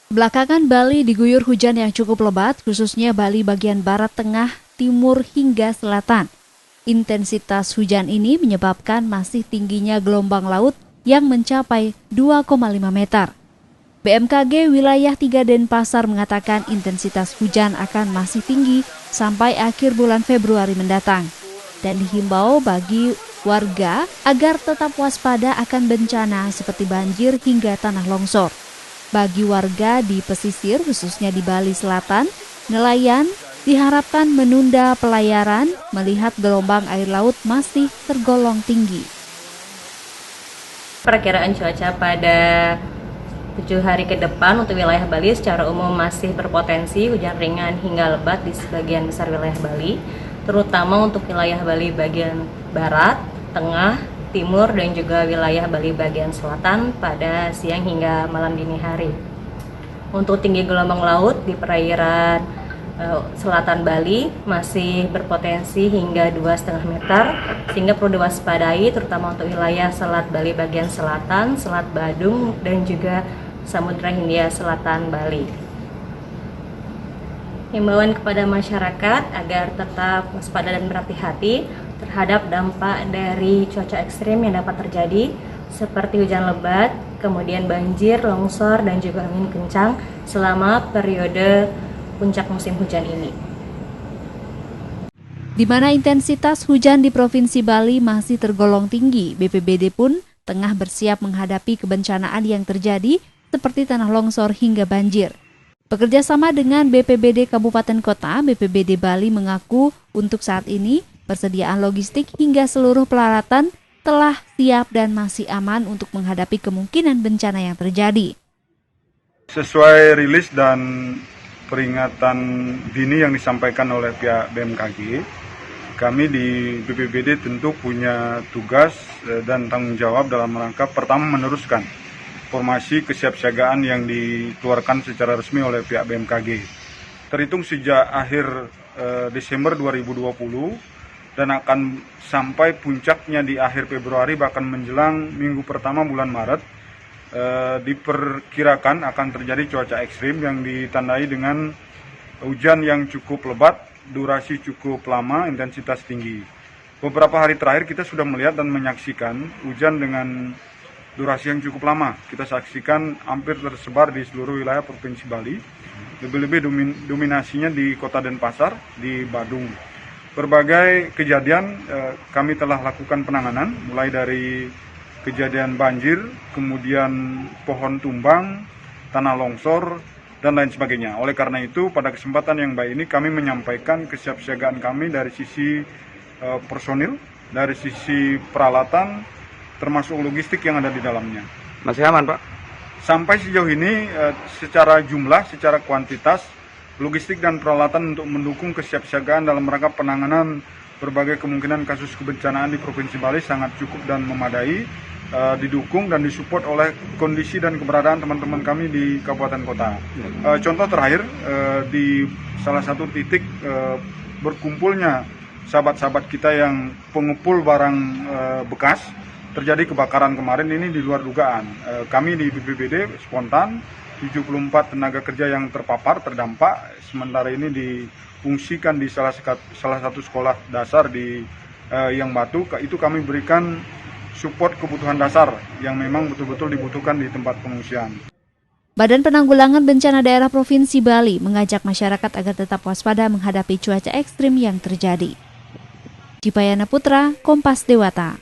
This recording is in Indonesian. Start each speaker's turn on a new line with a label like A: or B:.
A: Belakangan Bali diguyur hujan yang cukup lebat, khususnya Bali bagian barat, tengah, timur, hingga selatan. Intensitas hujan ini menyebabkan masih tingginya gelombang laut yang mencapai 2,5 meter. BMKG wilayah 3 Denpasar mengatakan intensitas hujan akan masih tinggi sampai akhir bulan Februari mendatang. Dan dihimbau bagi warga agar tetap waspada akan bencana seperti banjir hingga tanah longsor. Bagi warga di pesisir, khususnya di Bali Selatan, nelayan diharapkan menunda pelayaran melihat gelombang air laut masih tergolong tinggi.
B: Perkiraan cuaca pada 7 hari ke depan untuk wilayah Bali secara umum masih berpotensi hujan ringan hingga lebat di sebagian besar wilayah Bali, terutama untuk wilayah Bali bagian barat, tengah, timur, dan juga wilayah Bali bagian selatan pada siang hingga malam dini hari. Untuk tinggi gelombang laut di perairan selatan Bali masih berpotensi hingga 2,5 meter, sehingga perlu diwaspadai terutama untuk wilayah Selat Bali bagian selatan, Selat Badung, dan juga Samudra Hindia Selatan Bali. Himbauan kepada masyarakat agar tetap waspada dan berhati-hati terhadap dampak dari cuaca ekstrim yang dapat terjadi seperti hujan lebat, kemudian banjir, longsor, dan juga angin kencang selama periode puncak musim hujan ini.
A: Di mana intensitas hujan di Provinsi Bali masih tergolong tinggi, BPBD pun tengah bersiap menghadapi kebencanaan yang terjadi seperti tanah longsor hingga banjir. Bekerja sama dengan BPBD Kabupaten Kota, BPBD Bali mengaku untuk saat ini persediaan logistik hingga seluruh peralatan telah siap dan masih aman untuk menghadapi kemungkinan bencana yang terjadi.
C: Sesuai rilis dan peringatan dini yang disampaikan oleh pihak BMKG, kami di BPBD tentu punya tugas dan tanggung jawab dalam rangka pertama meneruskan informasi kesiapsiagaan yang dikeluarkan secara resmi oleh pihak BMKG. Terhitung sejak akhir Desember 2020 dan akan sampai puncaknya di akhir Februari bahkan menjelang minggu pertama bulan Maret, diperkirakan akan terjadi cuaca ekstrim yang ditandai dengan hujan yang cukup lebat, durasi cukup lama, intensitas tinggi. Beberapa hari terakhir kita sudah melihat dan menyaksikan hujan dengan durasi yang cukup lama. Kita saksikan hampir tersebar di seluruh wilayah Provinsi Bali, lebih-lebih dominasinya di Kota Denpasar, di Badung. Berbagai kejadian kami telah lakukan penanganan, mulai dari kejadian banjir, kemudian pohon tumbang, tanah longsor, dan lain sebagainya. Oleh karena itu, pada kesempatan yang baik ini kami menyampaikan kesiapsiagaan kami dari sisi personil, dari sisi peralatan, termasuk logistik yang ada di dalamnya.
D: Masih aman, Pak?
C: Sampai sejauh ini secara jumlah, secara kuantitas, logistik dan peralatan untuk mendukung kesiapsiagaan dalam rangka penanganan berbagai kemungkinan kasus kebencanaan di Provinsi Bali sangat cukup dan memadai, didukung dan disupport oleh kondisi dan keberadaan teman-teman kami di kabupaten kota. Contoh terakhir, di salah satu titik berkumpulnya sahabat-sahabat kita yang pengepul barang bekas, terjadi kebakaran kemarin ini di luar dugaan. Kami di BPBD spontan 74 tenaga kerja yang terpapar, terdampak, sementara ini difungsikan di salah satu sekolah dasar di Yang Batu. Itu kami berikan support kebutuhan dasar yang memang betul-betul dibutuhkan di tempat pengungsian.
A: Badan Penanggulangan Bencana Daerah Provinsi Bali mengajak masyarakat agar tetap waspada menghadapi cuaca ekstrim yang terjadi. Dipayana Putra, Kompas Dewata.